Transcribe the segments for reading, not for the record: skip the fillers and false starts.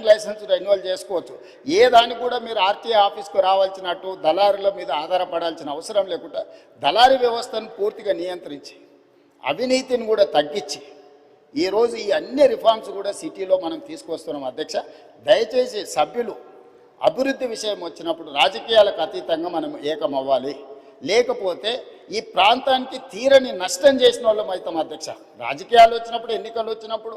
Licence renewal చేసుకోవచ్చు. ఏ దానికి కూడా మీరు ఆర్టీఐ ఆఫీస్కు రావాల్సినట్టు దళారుల మీద ఆధారపడాల్సిన అవసరం లేకుండా దళారీ వ్యవస్థను పూర్తిగా నియంత్రించి అవినీతిని కూడా తగ్గించి ఈరోజు ఈ అన్ని రిఫార్మ్స్ కూడా సిటీలో మనం తీసుకొస్తున్నాం అధ్యక్ష. దయచేసి సభ్యులు అభివృద్ధి విషయం వచ్చినప్పుడు రాజకీయాలకు అతీతంగా మనం ఏకమవ్వాలి. లేకపోతే ఈ ప్రాంతానికి తీరని నష్టం చేసిన వాళ్ళం అవుతాం అధ్యక్ష. రాజకీయాలు వచ్చినప్పుడు ఎన్నికలు వచ్చినప్పుడు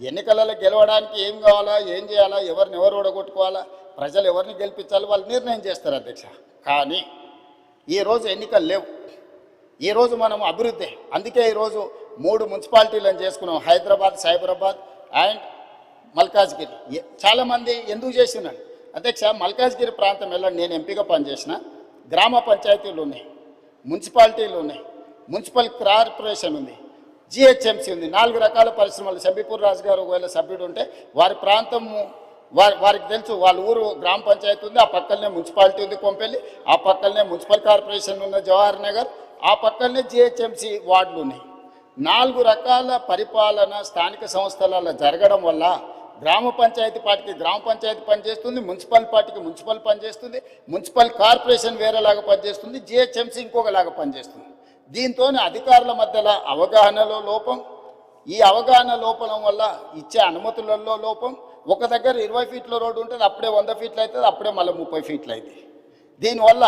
ఎన్నికలలో గెలవడానికి ఏం కావాలా, ఏం చేయాలా, ఎవరిని ఎవరు ఓడగొట్టుకోవాలా, ప్రజలు ఎవరిని గెలిపించాలి వాళ్ళు నిర్ణయం చేస్తారు అధ్యక్ష. కానీ ఈరోజు ఎన్నికలు లేవు. ఈరోజు మనం అభివృద్ధి, అందుకే ఈరోజు 3 మున్సిపాలిటీలను చేసుకున్నాం, హైదరాబాద్, సైబరాబాద్ అండ్ మల్కాజ్గిరి. చాలామంది ఎందుకు చేసినాను అధ్యక్ష, మల్కాజ్గిరి ప్రాంతం వెళ్ళండి, నేను ఎంపీగా పనిచేసిన. గ్రామ పంచాయతీలు ఉన్నాయి, మున్సిపాలిటీలు ఉన్నాయి, మున్సిపల్ కార్పొరేషన్ ఉంది, జిహెచ్ఎంసీ ఉంది, 4 రకాల పరిశ్రమలు. శంబీపూర్ రాజు గారు ఒకవేళ సభ్యుడు ఉంటే వారి ప్రాంతము వారికి తెలుసు, వాళ్ళ ఊరు గ్రామ పంచాయతీ ఉంది, ఆ పక్కనే మున్సిపాలిటీ ఉంది కొంపెల్లి, ఆ పక్కనే మున్సిపల్ కార్పొరేషన్ ఉన్న జవహర్ నగర్, ఆ పక్కనే జిహెచ్ఎంసీ వార్డులు ఉన్నాయి. 4 రకాల పరిపాలన స్థానిక సంస్థలలో జరగడం వల్ల గ్రామ పంచాయతీ పార్టీకి గ్రామ పంచాయతీ పనిచేస్తుంది, మున్సిపల్ పార్టీకి మున్సిపల్ పనిచేస్తుంది, మున్సిపల్ కార్పొరేషన్ వేరేలాగా పనిచేస్తుంది, జిహెచ్ఎంసీ ఇంకొకలాగా పనిచేస్తుంది. దీంతో అధికారుల మధ్యలో అవగాహనలో లోపం, ఈ అవగాహన లోపం వల్ల ఇచ్చే అనుమతులలో లోపం. ఒక దగ్గర 20 ఫీట్ల రోడ్డు ఉంటుంది, అప్పుడే 100 ఫీట్లు అవుతుంది, అప్పుడే మళ్ళీ 30 ఫీట్లు అవుతుంది. దీనివల్ల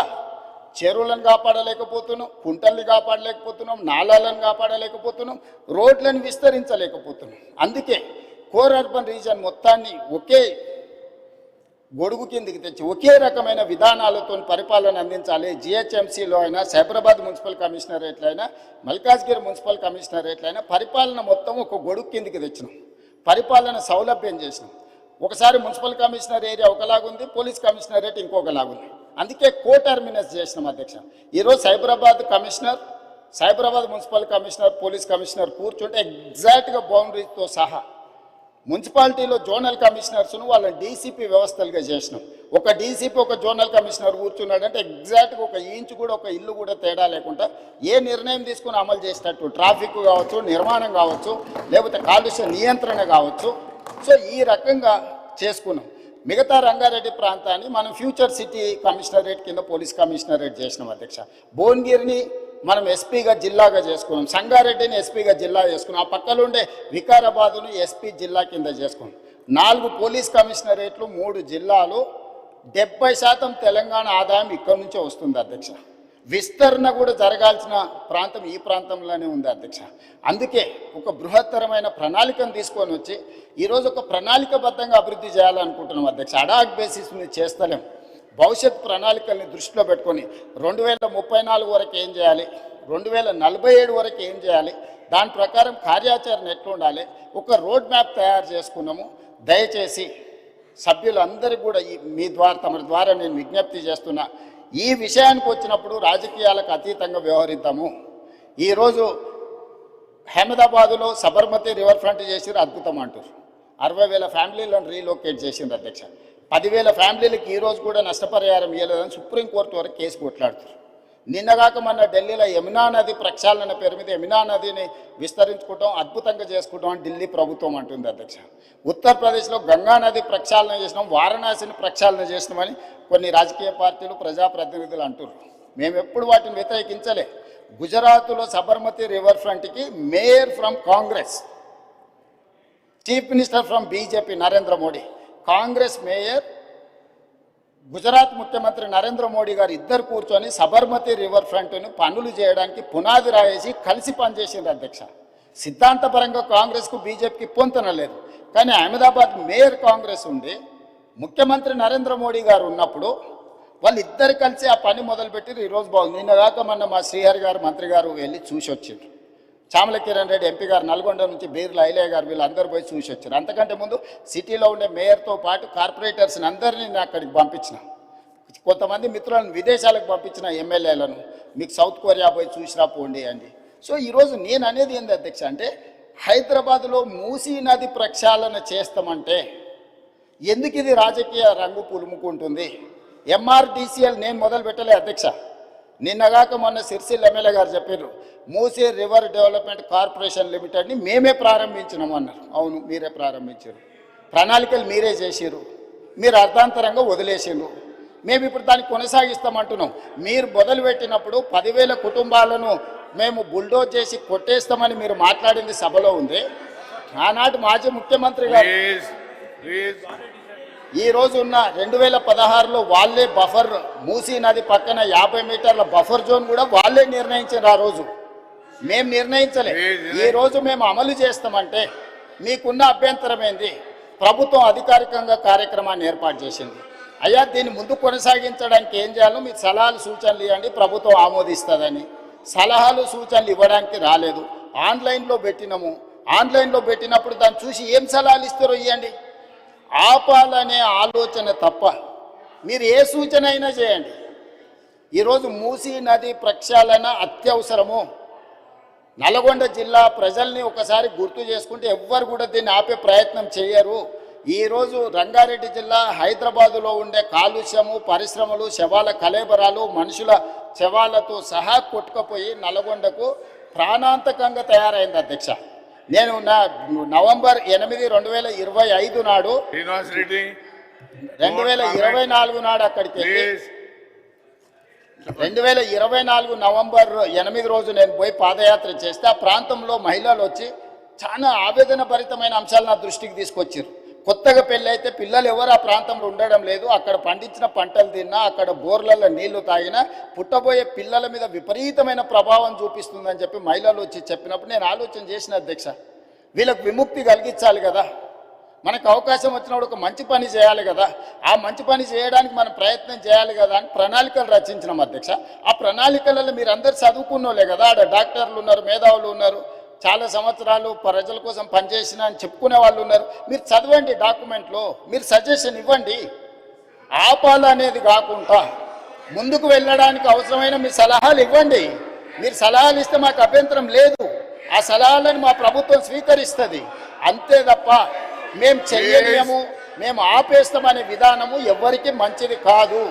చెరువులను కాపాడలేకపోతున్నాం, కుంటల్ని కాపాడలేకపోతున్నాం, నాళాలను కాపాడలేకపోతున్నాం, రోడ్లను విస్తరించలేకపోతున్నాం. అందుకే కోర్ అర్బన్ రీజన్ మొత్తాన్ని ఒకే గొడుగు కిందికి తెచ్చి ఒకే రకమైన విధానాలతో పరిపాలన అందించాలి. జిహెచ్ఎంసీలో అయినా, సైబరాబాద్ మున్సిపల్ కమిషనరేట్లో అయినా, మల్కాజ్గిరి మున్సిపల్ కమిషనరేట్లో అయినా పరిపాలన మొత్తం ఒక గొడుగు కిందికి తెచ్చినాం, పరిపాలన సౌలభ్యం చేసినాం. ఒకసారి మున్సిపల్ కమిషనర్ ఏరియా ఒకలాగుంది, పోలీస్ కమిషనరేట్ ఇంకొకలాగుంది. అందుకే కోటర్మినస్ చేసినాం అధ్యక్ష. ఈరోజు Cyberabad commissioner, Cyberabad municipal commissioner, police commissioner కూర్చుంటే ఎగ్జాక్ట్గా బౌండరీతో సహా మున్సిపాలిటీలో జోనల్ కమిషనర్స్ను వాళ్ళని డీసీపీ వ్యవస్థలుగా చేసినాం. ఒక డీసీపీ ఒక జోనల్ కమిషనర్ కూర్చున్నాడంటే ఎగ్జాక్ట్గా 1 ఇంచు కూడా, 1 ఇల్లు కూడా తేడా లేకుండా ఏ నిర్ణయం తీసుకుని అమలు చేసేటట్టు, ట్రాఫిక్ కావచ్చు, నిర్మాణం కావచ్చు, లేకపోతే కాలుష్య నియంత్రణ కావచ్చు. సో ఈ రకంగా చేసుకున్నాం. మిగతా రంగారెడ్డి ప్రాంతాన్ని మనం ఫ్యూచర్ సిటీ కమిషనరేట్ కింద పోలీస్ కమిషనరేట్ చేసినాం అధ్యక్ష. భువనగిరిని మనం ఎస్పీగా జిల్లాగా చేసుకున్నాం, సంగారెడ్డిని ఎస్పీగా జిల్లా చేసుకున్నాం, ఆ పక్కలో ఉండే వికారాబాదును ఎస్పీ జిల్లా కింద చేసుకున్నాం. 4 పోలీస్ కమిషనరేట్లు, 3 జిల్లాలు, 70% తెలంగాణ ఆదాయం ఇక్కడి నుంచే వస్తుంది అధ్యక్ష. విస్తరణ కూడా జరగాల్సిన ప్రాంతం ఈ ప్రాంతంలోనే ఉంది అధ్యక్ష. అందుకే ఒక బృహత్తరమైన ప్రణాళికను తీసుకొని వచ్చి ఈరోజు ఒక ప్రణాళికబద్ధంగా అభివృద్ధి చేయాలనుకుంటున్నాం అధ్యక్ష. అడాక్ బేసిస్ మీద చేస్తలేం. భవిష్యత్ ప్రణాళికల్ని దృష్టిలో పెట్టుకొని 2034 వరకు ఏం చేయాలి, 2047 వరకు ఏం చేయాలి, దాని ప్రకారం కార్యాచరణ ఎట్లుండాలి, ఒక రోడ్ మ్యాప్ తయారు చేసుకున్నాము. దయచేసి సభ్యులందరికీ కూడా మీ ద్వారా, తమ ద్వారా నేను విజ్ఞప్తి చేస్తున్నా, ఈ విషయానికి వచ్చినప్పుడు రాజకీయాలకు అతీతంగా వ్యవహరిద్దాము. ఈరోజు అహ్మదాబాదులో సబర్మతి రివర్ ఫ్రంట్ చేసి అద్భుతం అంటారు. 60,000 ఫ్యామిలీలను రీలొకేట్ చేసింది అధ్యక్ష. 10,000 ఫ్యామిలీలకు ఈరోజు కూడా నష్టపరిహారం ఇవ్వలేదని సుప్రీంకోర్టు వరకు కేసు కొట్లాడుతారు. నిన్నగాక మన ఢిల్లీలో యమునా నది ప్రక్షాళన పేరు మీద యమునా నదిని విస్తరించుకుంటాం, అద్భుతంగా చేసుకుంటాం అని ఢిల్లీ ప్రభుత్వం అంటుంది అధ్యక్ష. ఉత్తరప్రదేశ్లో గంగా నది ప్రక్షాళన చేసినాం, వారణాసిని ప్రక్షాళన చేసినామని కొన్ని రాజకీయ పార్టీలు, ప్రజాప్రతినిధులు అంటారు. మేము ఎప్పుడు వాటిని వ్యతిరేకించలే. గుజరాత్లో సబర్మతి రివర్ ఫ్రంట్కి mayor from Congress, chief minister from BJP Narendra Modi, Congress mayor, Gujarat ముఖ్యమంత్రి నరేంద్ర మోడీ గారు ఇద్దరు కూర్చొని సబర్మతి రివర్ ఫ్రంట్ను పనులు చేయడానికి పునాది రాయేసి కలిసి పనిచేసింది అధ్యక్ష. సిద్ధాంతపరంగా కాంగ్రెస్కు బీజేపీకి పొంతన లేదు. కానీ అహ్మదాబాద్ మేయర్ కాంగ్రెస్ ఉంది, ముఖ్యమంత్రి నరేంద్ర మోడీ గారు ఉన్నప్పుడు వాళ్ళిద్దరు కలిసి ఆ పని మొదలుపెట్టి ఈరోజు బాగుంది. నిన్నగాక మొన్న మా శ్రీహరి గారు మంత్రి గారు వెళ్ళి చూసి వచ్చిండ్రు. చామల కిరణ్ రెడ్డి ఎంపీ గారు నల్గొండ నుంచి, బీర్ల ఐలయ్య గారు వీళ్ళందరూ పోయి చూసి వచ్చారు. అంతకంటే ముందు సిటీలో ఉండే మేయర్తో పాటు కార్పొరేటర్స్ని అందరినీ నేను అక్కడికి పంపించిన, కొంతమంది మిత్రులను విదేశాలకు పంపించిన ఎమ్మెల్యేలను, మీకు సౌత్ కొరియా పోయి చూసిరా పోండి అండి. సో ఈరోజు నేను అనేది ఏంది అధ్యక్ష అంటే, హైదరాబాద్లో మూసీ నది ప్రక్షాళన చేస్తామంటే ఎందుకు ఇది రాజకీయ రంగు పులుముకుంటుంది? ఎంఆర్డీసీఎల్ నేను మొదలు పెట్టలే అధ్యక్ష. నిన్నగాక మొన్న సిరిసిల్ల ఎమ్మెల్యే గారు చెప్పారు, మూసీ రివర్ డెవలప్మెంట్ కార్పొరేషన్ లిమిటెడ్ని మేమే ప్రారంభించినాం అన్నారు. అవును, మీరే ప్రారంభించారు. ప్రణాళికలు మీరే చేసిర్రు, మీరు అర్థాంతరంగా వదిలేసిండ్రు. మేము ఇప్పుడు దాన్ని కొనసాగిస్తామంటున్నాం. మీరు మొదలుపెట్టినప్పుడు 10,000 కుటుంబాలను మేము బుల్డోజ్ చేసి కొట్టేస్తామని మీరు మాట్లాడింది సభలో ఉంది. ఆనాటి మాజీ ముఖ్యమంత్రి గారు ఈ రోజు ఉన్న 2016లో వాళ్ళే బఫర్, మూసీ నది పక్కన 50 మీటర్ల బఫర్ జోన్ కూడా వాళ్ళే నిర్ణయించారు. ఆ రోజు మేము నిర్ణయించలే. ఈ రోజు మేము అమలు చేస్తామంటే మీకున్న అభ్యంతరం ఏంది? ప్రభుత్వం అధికారికంగా కార్యక్రమాన్ని ఏర్పాటు చేసింది. అయ్యా, దీన్ని ముందు కొనసాగించడానికి ఏం చేయాలో మీరు సలహాలు సూచనలు ఇవ్వండి, ప్రభుత్వం ఆమోదిస్తుందని. సలహాలు సూచనలు ఇవ్వడానికి రాలేదు. ఆన్లైన్లో పెట్టినాము. ఆన్లైన్లో పెట్టినప్పుడు దాన్ని చూసి ఏం సలహాలు ఇస్తారో ఇవ్వండి. ఆపాలనే ఆలోచన తప్ప మీరు ఏ సూచన అయినా చేయండి. ఈరోజు మూసీ నది ప్రక్షాళన అత్యవసరము. నల్గొండ జిల్లా ప్రజల్ని ఒకసారి గుర్తు చేసుకుంటే ఎవ్వరు కూడా దీన్ని ఆపే ప్రయత్నం చేయరు. ఈరోజు రంగారెడ్డి జిల్లా హైదరాబాదులో ఉండే కాలుష్యము, పరిశ్రమలు, శవాల కలేబరాలు, మనుషుల శవాలతో సహా కొట్టుకుపోయి నల్గొండకు ప్రాణాంతకంగా తయారైంది అధ్యక్ష. నేను నవంబర్ 8, 2025 నాడు 2024 నాడు అక్కడికి వెళ్ళి 2024 నవంబర్ 8 రోజు నేను పోయి పాదయాత్ర చేస్తే ఆ ప్రాంతంలో మహిళలు వచ్చి చాలా ఆవేదన భరితమైన అంశాలు నా దృష్టికి తీసుకొచ్చారు. కొత్తగా పెళ్ళి అయితే పిల్లలు ఎవరు ఆ ప్రాంతంలో ఉండడం లేదు. అక్కడ పండించిన పంటలు తిన్నా, అక్కడ బోర్లలో నీళ్లు తాగినా పుట్టబోయే పిల్లల మీద విపరీతమైన ప్రభావం చూపిస్తుందని చెప్పి మహిళలు వచ్చి చెప్పినప్పుడు నేను ఆలోచన చేసిన అధ్యక్ష, వీళ్ళకు విముక్తి కలిగించాలి కదా, మనకు అవకాశం వచ్చినప్పుడు ఒక మంచి పని చేయాలి కదా, ఆ మంచి పని చేయడానికి మనం ప్రయత్నం చేయాలి కదా అని ప్రణాళికలు రచించినాం అధ్యక్ష. ఆ ప్రణాళికలలో మీరు అందరు చదువుకున్నోలే కదా, ఆడ డాక్టర్లు ఉన్నారు, మేధావులు ఉన్నారు, చాలా సంవత్సరాలు ప్రజల కోసం పనిచేసిన అని చెప్పుకునే వాళ్ళు ఉన్నారు. మీరు చదవండి, డాక్యుమెంట్లో మీరు సజెషన్ ఇవ్వండి. ఆపాలనేది కాకుండా ముందుకు వెళ్ళడానికి అవసరమైన మీ సలహాలు ఇవ్వండి. మీరు సలహాలు ఇస్తే మాకు అభ్యంతరం లేదు. ఆ సలహాలను మా ప్రభుత్వం స్వీకరిస్తుంది. అంతే తప్ప మేము చెయ్యలేము, మేము ఆపేస్తామనే విధానము ఎవరికి మంచిది కాదు.